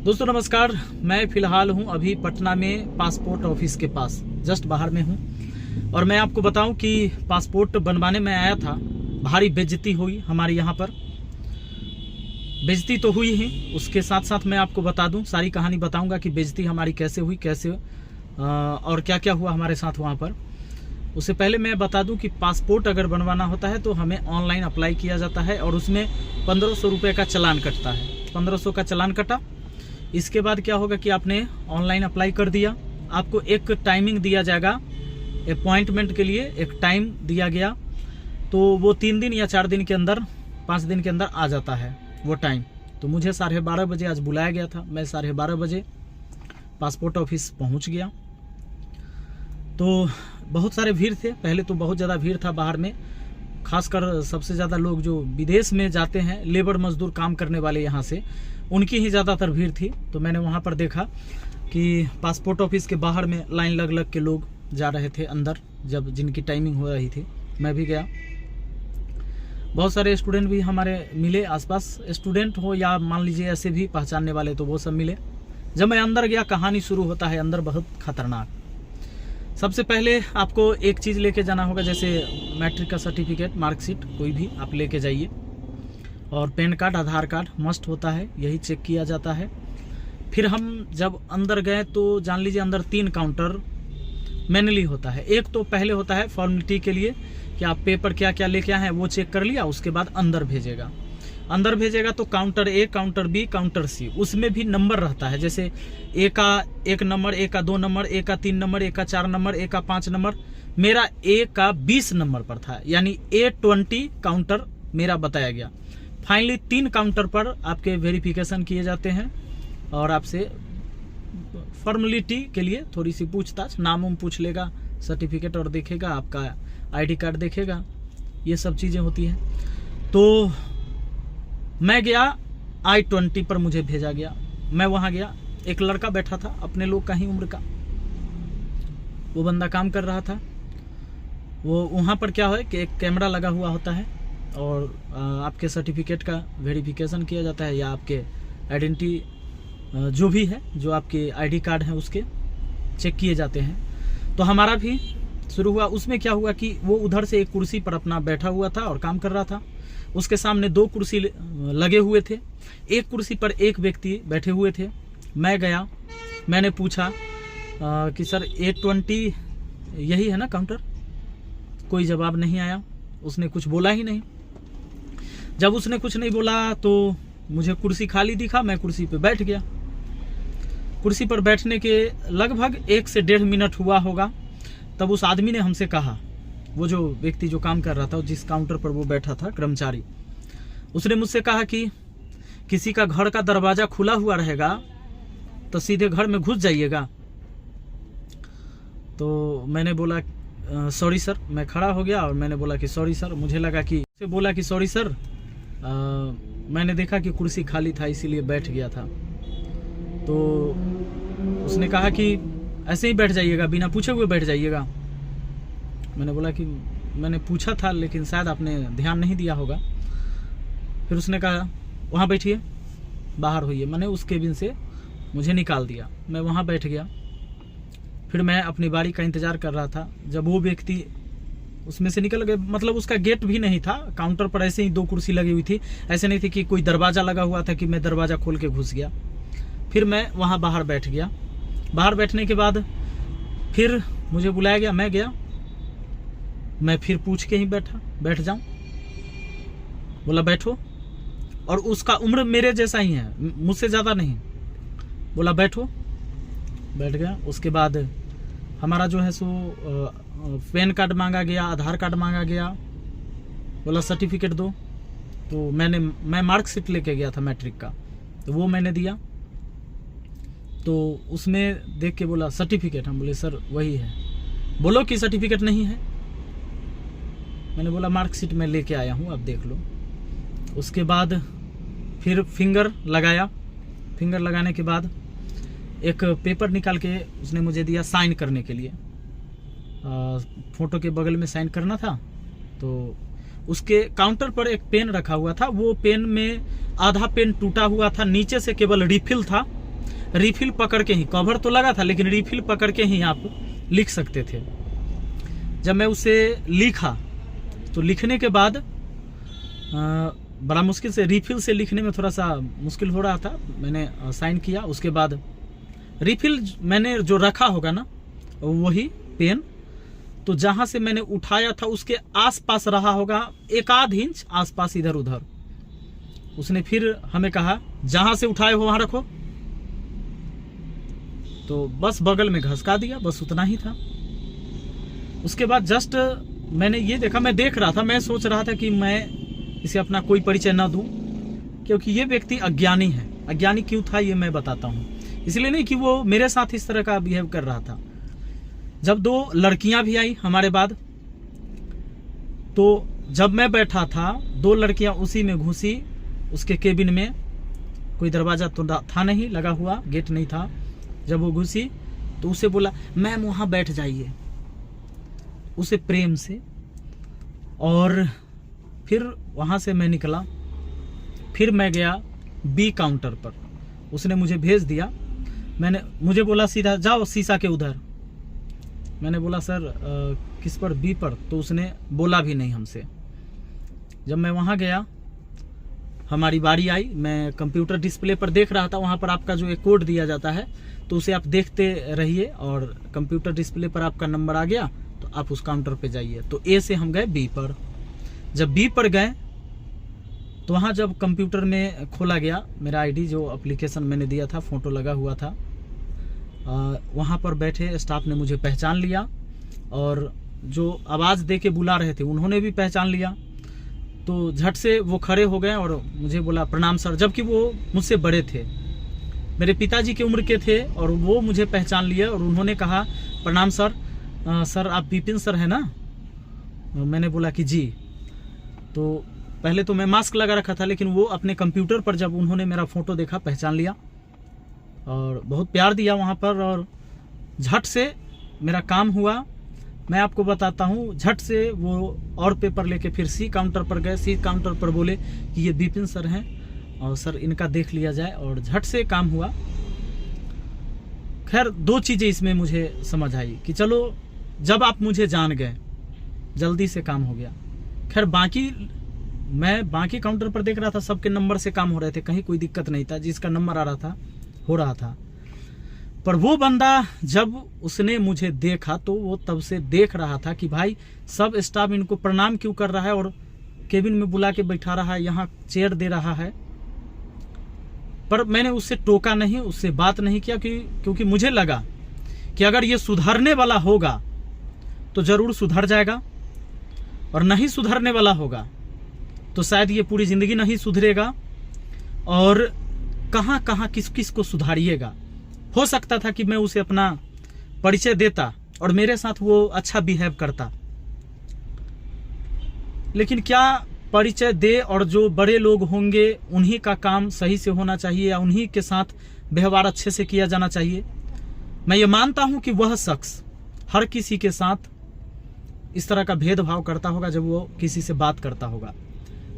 दोस्तों नमस्कार। मैं फिलहाल हूं अभी पटना में पासपोर्ट ऑफिस के पास, जस्ट बाहर में हूं। और मैं आपको बताऊं कि पासपोर्ट बनवाने में आया था, भारी बेइज्जती हुई हमारे यहाँ पर। बेइज्जती तो हुई ही, उसके साथ साथ मैं आपको बता दूं, सारी कहानी बताऊंगा कि बेइज्जती हमारी कैसे हुई, कैसे और क्या क्या हुआ हमारे साथ वहाँ पर। उससे पहले मैं बता दूं कि पासपोर्ट अगर बनवाना होता है तो हमें ऑनलाइन अप्लाई किया जाता है और उसमें 1500 रुपये का चालान कटता है। 1500 का चालान कटा। इसके बाद क्या होगा कि आपने ऑनलाइन अप्लाई कर दिया, आपको एक टाइमिंग दिया जाएगा, अपॉइंटमेंट के लिए एक टाइम दिया गया, तो वो 3 दिन या 4 दिन के अंदर, 5 दिन के अंदर आ जाता है वो टाइम। तो मुझे 12:30 बजे आज बुलाया गया था। मैं 12:30 बजे पासपोर्ट ऑफिस पहुंच गया। तो बहुत सारे भीड़ थे, पहले तो बहुत ज़्यादा भीड़ था बाहर में। खासकर सबसे ज़्यादा लोग जो विदेश में जाते हैं, लेबर मजदूर काम करने वाले यहाँ से, उनकी ही ज़्यादातर भीड़ थी। तो मैंने वहाँ पर देखा कि पासपोर्ट ऑफिस के बाहर में लाइन लग लग के लोग जा रहे थे अंदर, जब जिनकी टाइमिंग हो रही थी। मैं भी गया। बहुत सारे स्टूडेंट भी हमारे मिले आसपास, स्टूडेंट हो या मान लीजिए ऐसे भी पहचानने वाले, तो वो सब मिले। जब मैं अंदर गया, कहानी शुरू होता है अंदर बहुत खतरनाक। सबसे पहले आपको एक चीज़ लेके जाना होगा, जैसे मैट्रिक का सर्टिफिकेट, मार्कशीट कोई भी आप लेके जाइए, और पैन कार्ड, आधार कार्ड मस्ट होता है, यही चेक किया जाता है। फिर हम जब अंदर गए तो जान लीजिए अंदर 3 काउंटर मैनुअली होता है। एक तो पहले होता है फॉर्मेलिटी के लिए कि आप पेपर क्या क्या लेके आए हैं वो चेक कर लिया, उसके बाद अंदर भेजेगा। अंदर भेजेगा तो काउंटर ए, काउंटर बी, काउंटर सी, उसमें भी नंबर रहता है। जैसे ए का 1 नंबर, ए का 2 नंबर, ए का 3 नंबर, ए का 4 नंबर, ए का 5 नंबर। मेरा ए का 20 नंबर पर था, यानी A20 काउंटर मेरा बताया गया। फाइनली 3 काउंटर पर आपके वेरिफिकेशन किए जाते हैं और आपसे फॉर्मेलिटी के लिए थोड़ी सी पूछताछ, नाम उम पूछ लेगा, सर्टिफिकेट और देखेगा, आपका आईडी कार्ड देखेगा, ये सब चीज़ें होती हैं। तो मैं गया, I-20 पर मुझे भेजा गया। मैं वहाँ गया, एक लड़का बैठा था अपने लोग का ही उम्र का, वो बंदा काम कर रहा था। वो वहाँ पर क्या है कि एक कैमरा लगा हुआ होता है और आपके सर्टिफिकेट का वेरिफिकेशन किया जाता है, या आपके आइडेंटिटी जो भी है, जो आपके आईडी कार्ड हैं उसके चेक किए जाते हैं। तो हमारा भी शुरू हुआ। उसमें क्या हुआ कि वो उधर से एक कुर्सी पर अपना बैठा हुआ था और काम कर रहा था। उसके सामने 2 कुर्सी लगे हुए थे, एक कुर्सी पर एक व्यक्ति बैठे हुए थे। मैं गया, मैंने पूछा कि सर A20 यही है ना काउंटर? कोई जवाब नहीं आया, उसने कुछ बोला ही नहीं। जब उसने कुछ नहीं बोला तो मुझे कुर्सी खाली दिखा, मैं कुर्सी पे बैठ गया। कुर्सी पर बैठने के लगभग 1 से 1.5 मिनट हुआ होगा, तब उस आदमी ने हमसे कहा, वो जो व्यक्ति जो काम कर रहा था, जिस काउंटर पर वो बैठा था, कर्मचारी, उसने मुझसे कहा कि किसी का घर का दरवाज़ा खुला हुआ रहेगा तो सीधे घर में घुस जाइएगा। तो मैंने बोला सॉरी सर। मैं खड़ा हो गया और मैंने बोला कि सॉरी सर। मुझे लगा कि उसे बोला कि सॉरी सर, मैंने देखा कि कुर्सी खाली था इसीलिए बैठ गया था। तो उसने कहा कि ऐसे ही बैठ जाइएगा, बिना पूछे हुए बैठ जाइएगा। मैंने बोला कि मैंने पूछा था लेकिन शायद आपने ध्यान नहीं दिया होगा। फिर उसने कहा वहाँ बैठिए, बाहर होइए। मैंने उस केबिन से मुझे निकाल दिया, मैं वहाँ बैठ गया। फिर मैं अपनी बारी का इंतज़ार कर रहा था। जब वो व्यक्ति उसमें से निकल गए, मतलब उसका गेट भी नहीं था, काउंटर पर ऐसे ही 2 कुर्सी लगी हुई थी, ऐसे नहीं थी कि कोई दरवाज़ा लगा हुआ था कि मैं दरवाज़ा खोल के घुस गया। फिर मैं वहाँ बाहर बैठ गया। बाहर बैठने के बाद फिर मुझे बुलाया गया, मैं गया। मैं फिर पूछ के ही बैठ जाऊं? बोला बैठो, और उसका उम्र मेरे जैसा ही है, मुझसे ज़्यादा नहीं। बोला बैठो, बैठ गया। उसके बाद हमारा जो है सो पैन कार्ड मांगा गया, आधार कार्ड मांगा गया। बोला सर्टिफिकेट दो, तो मैं मार्कशीट लेके गया था मैट्रिक का, तो वो मैंने दिया। तो उसमें देख के बोला सर्टिफिकेट। हम बोले सर वही है। बोलो कि सर्टिफिकेट नहीं है। मैंने बोला मार्कशीट में लेके आया हूँ, आप देख लो। उसके बाद फिर फिंगर लगाया। फिंगर लगाने के बाद एक पेपर निकाल के उसने मुझे दिया साइन करने के लिए। फ़ोटो के बगल में साइन करना था। तो उसके काउंटर पर एक पेन रखा हुआ था, वो पेन में आधा पेन टूटा हुआ था, नीचे से केवल रिफिल था, रिफिल पकड़ के ही, कवर तो लगा था लेकिन रिफिल पकड़ के ही आप लिख सकते थे। जब मैं उसे लिखा तो लिखने के बाद बड़ा मुश्किल से, रिफिल से लिखने में थोड़ा सा मुश्किल हो रहा था। मैंने साइन किया, उसके बाद रिफिल मैंने जो रखा होगा ना वही पेन, तो जहां से मैंने उठाया था उसके आसपास रहा होगा 1 आध इंच आसपास इधर उधर। उसने फिर हमें कहा जहां से उठाए हो वहां रखो, तो बस बगल में घसका दिया, बस उतना ही था। उसके बाद जस्ट मैंने ये देखा, मैं देख रहा था, मैं सोच रहा था कि मैं इसे अपना कोई परिचय ना दूं, क्योंकि ये व्यक्ति अज्ञानी है। अज्ञानी क्यों था ये मैं बताता हूं। इसलिए नहीं कि वो मेरे साथ इस तरह का बिहेव कर रहा था। जब 2 लड़कियां भी आई हमारे बाद, तो जब मैं बैठा था 2 लड़कियां उसी में घुसी, उसके केबिन में। कोई दरवाजा तो था नहीं लगा हुआ, गेट नहीं था। जब वो घुसी तो उसे बोला मैम वहां बैठ जाइए, उसे प्रेम से। और फिर वहां से मैं निकला, फिर मैं गया बी काउंटर पर। उसने मुझे भेज दिया, मुझे बोला सीधा जाओ शीशा के उधर। मैंने बोला सर किस पर, बी पर, तो उसने बोला भी नहीं हमसे। जब मैं वहां गया, हमारी बारी आई, मैं कंप्यूटर डिस्प्ले पर देख रहा था। वहां पर आपका जो एक कोड दिया जाता है तो उसे आप देखते रहिए, और कंप्यूटर डिस्प्ले पर आपका नंबर आ गया तो आप उस काउंटर पे जाइए। तो ए से हम गए बी पर। जब बी पर गए तो वहां जब कंप्यूटर में खोला गया, मेरा आईडी जो एप्लीकेशन मैंने दिया था, फोटो लगा हुआ था, वहां पर बैठे स्टाफ ने मुझे पहचान लिया, और जो आवाज दे के बुला रहे थे उन्होंने भी पहचान लिया। तो झट से वो खड़े हो गए और मुझे बोला प्रणाम सर, जबकि वो मुझसे बड़े थे, मेरे पिताजी की उम्र के थे, और वो मुझे पहचान लिए और उन्होंने कहा प्रणाम सर, सर आप विपिन सर है ना? मैंने बोला कि जी। तो पहले तो मैं मास्क लगा रखा था, लेकिन वो अपने कंप्यूटर पर जब उन्होंने मेरा फोटो देखा पहचान लिया और बहुत प्यार दिया वहाँ पर, और झट से मेरा काम हुआ। मैं आपको बताता हूँ, झट से वो और पेपर लेके फिर सी काउंटर पर गए। सी काउंटर पर बोले कि ये विपिन सर हैं और सर इनका देख लिया जाए, और झट से काम हुआ। खैर 2 चीज़ें इसमें मुझे समझ आई कि चलो जब आप मुझे जान गए जल्दी से काम हो गया। खैर मैं बाकी काउंटर पर देख रहा था, सबके नंबर से काम हो रहे थे, कहीं कोई दिक्कत नहीं था, जिसका नंबर आ रहा था हो रहा था। पर वो बंदा जब उसने मुझे देखा तो वो तब से देख रहा था कि भाई सब स्टाफ इनको प्रणाम क्यों कर रहा है और केबिन में बुला के बैठा रहा है, यहाँ चेयर दे रहा है। पर मैंने उससे टोका नहीं, उससे बात नहीं किया, क्योंकि मुझे लगा कि अगर ये सुधरने वाला होगा तो जरूर सुधर जाएगा, और नहीं सुधरने वाला होगा तो शायद ये पूरी जिंदगी नहीं सुधरेगा, और कहां कहां किस किस को सुधारिएगा। हो सकता था कि मैं उसे अपना परिचय देता और मेरे साथ वो अच्छा बिहेव करता, लेकिन क्या परिचय दे, और जो बड़े लोग होंगे उन्हीं का काम सही से होना चाहिए या उन्हीं के साथ व्यवहार अच्छे से किया जाना चाहिए। मैं ये मानता हूं कि वह शख्स हर किसी के साथ इस तरह का भेदभाव करता होगा जब वो किसी से बात करता होगा।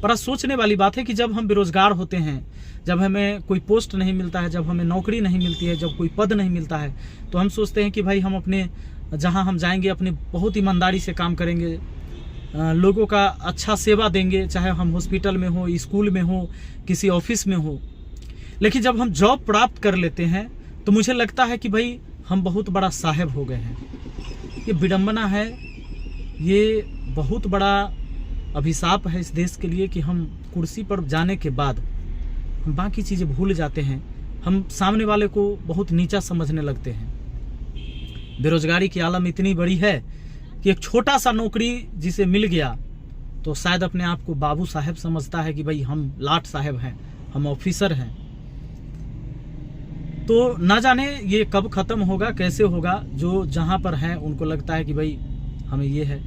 पर सोचने वाली बात है कि जब हम बेरोजगार होते हैं, जब हमें कोई पोस्ट नहीं मिलता है, जब हमें नौकरी नहीं मिलती है, जब कोई पद नहीं मिलता है, तो हम सोचते हैं कि भाई हम अपने जहां हम जाएंगे अपनी बहुत ईमानदारी से काम करेंगे, लोगों का अच्छा सेवा देंगे, चाहे हम हॉस्पिटल में हो, स्कूल में हो, किसी ऑफिस में हो। लेकिन जब हम जॉब प्राप्त कर लेते हैं तो मुझे लगता है कि भाई हम बहुत बड़ा साहेब हो गए हैं। ये विडंबना है, ये बहुत बड़ा अभिशाप है इस देश के लिए कि हम कुर्सी पर जाने के बाद हम बाकी चीज़ें भूल जाते हैं, हम सामने वाले को बहुत नीचा समझने लगते हैं। बेरोजगारी की आलम इतनी बड़ी है कि एक छोटा सा नौकरी जिसे मिल गया तो शायद अपने आप को बाबू साहब समझता है कि भाई हम लाट साहब हैं, हम ऑफिसर हैं। तो ना जाने ये कब खत्म होगा, कैसे होगा। जो जहां पर हैं उनको लगता है कि भाई हमें ये है।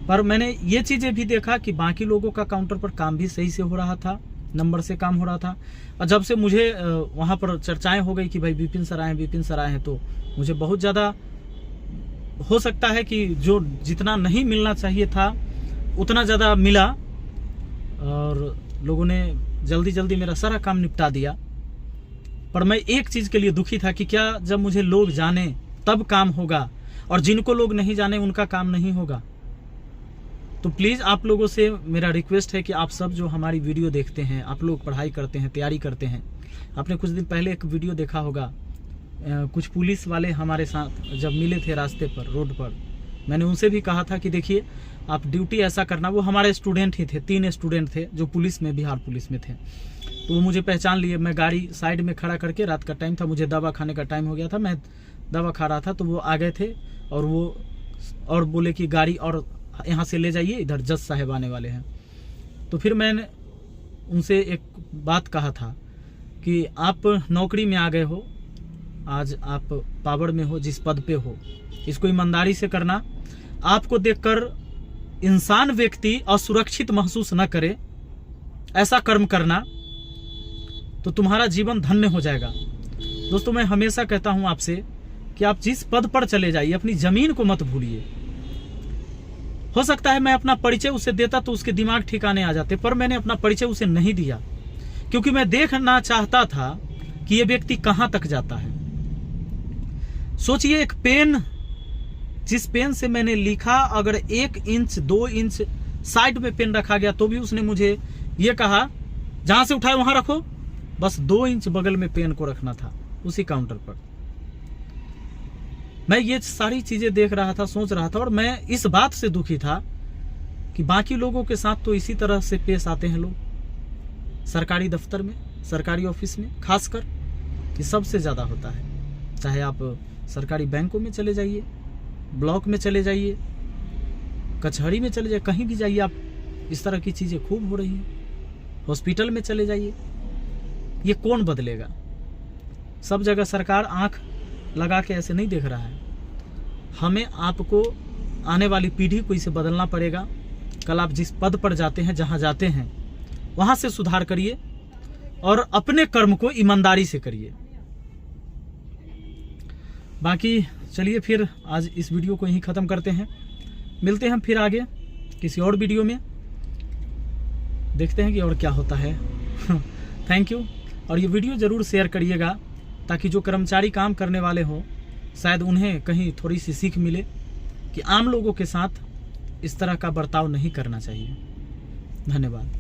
पर मैंने ये चीजें भी देखा कि बाकी लोगों का काउंटर पर काम भी सही से हो रहा था, नंबर से काम हो रहा था। और जब से मुझे वहां पर चर्चाएं हो गई कि भाई विपिन सर आए हैं, तो मुझे बहुत ज़्यादा हो सकता है कि जो जितना नहीं मिलना चाहिए था उतना ज़्यादा मिला, और लोगों ने जल्दी जल्दी मेरा सारा काम निपटा दिया। पर मैं एक चीज के लिए दुखी था कि क्या जब मुझे लोग जाने तब काम होगा, और जिनको लोग नहीं जाने उनका काम नहीं होगा। तो प्लीज आप लोगों से मेरा रिक्वेस्ट है कि आप सब जो हमारी वीडियो देखते हैं, आप लोग पढ़ाई करते हैं, तैयारी करते हैं। आपने कुछ दिन पहले एक वीडियो देखा होगा, कुछ पुलिस वाले हमारे साथ जब मिले थे रास्ते पर, रोड पर, मैंने उनसे भी कहा था कि देखिए आप ड्यूटी ऐसा करना। वो हमारे स्टूडेंट ही थे, 3 स्टूडेंट थे जो पुलिस में, बिहार पुलिस में थे। तो वो मुझे पहचान लिए। मैं गाड़ी साइड में खड़ा करके, रात का टाइम था, मुझे दवा खाने का टाइम हो गया था, मैं दवा खा रहा था, तो वो आ गए थे और बोले कि गाड़ी और यहाँ से ले जाइए, इधर जज साहब आने वाले हैं। तो फिर मैंने उनसे एक बात कहा था कि आप नौकरी में आ गए हो, आज आप पावर में हो, जिस पद पे हो, इसको ईमानदारी से करना। आपको देखकर इंसान व्यक्ति असुरक्षित महसूस न करे, ऐसा कर्म करना, तो तुम्हारा जीवन धन्य हो जाएगा। दोस्तों, मैं हमेशा कहता हूं आपसे कि आप जिस पद पर चले जाइए, अपनी जमीन को मत भूलिए। हो सकता है मैं अपना परिचय उसे देता तो उसके दिमाग ठिकाने आ जाते, पर मैंने अपना परिचय उसे नहीं दिया, क्योंकि मैं देखना चाहता था कि यह व्यक्ति कहां तक जाता है। सोचिए, एक पेन, जिस पेन से मैंने लिखा, अगर 1 इंच 2 इंच साइड में पेन रखा गया तो भी उसने मुझे यह कहा जहां से उठाए वहां रखो। बस 2 इंच बगल में पेन को रखना था उसी काउंटर पर। मैं ये सारी चीजें देख रहा था, सोच रहा था, और मैं इस बात से दुखी था कि बाकी लोगों के साथ तो इसी तरह से पेश आते हैं लोग, सरकारी दफ्तर में, सरकारी ऑफिस में खासकर, कि सबसे ज्यादा होता है। चाहे आप सरकारी बैंकों में चले जाइए, ब्लॉक में चले जाइए, कचहरी में चले जाइए, कहीं भी जाइए आप, इस तरह की चीजें खूब हो रही हैं। हॉस्पिटल में चले जाइए, ये कौन बदलेगा? सब जगह सरकार आंख लगा के ऐसे नहीं देख रहा है। हमें, आपको, आने वाली पीढ़ी को इसे बदलना पड़ेगा। कल आप जिस पद पर जाते हैं, जहां जाते हैं, वहां से सुधार करिए और अपने कर्म को ईमानदारी से करिए। बाकी चलिए फिर आज इस वीडियो को यहीं ख़त्म करते हैं। मिलते हैं फिर आगे किसी और वीडियो में, देखते हैं कि और क्या होता है। Thank you. और ये वीडियो ज़रूर शेयर करिएगा, ताकि जो कर्मचारी काम करने वाले हों, शायद उन्हें कहीं थोड़ी सी सीख मिले कि आम लोगों के साथ इस तरह का बर्ताव नहीं करना चाहिए। धन्यवाद।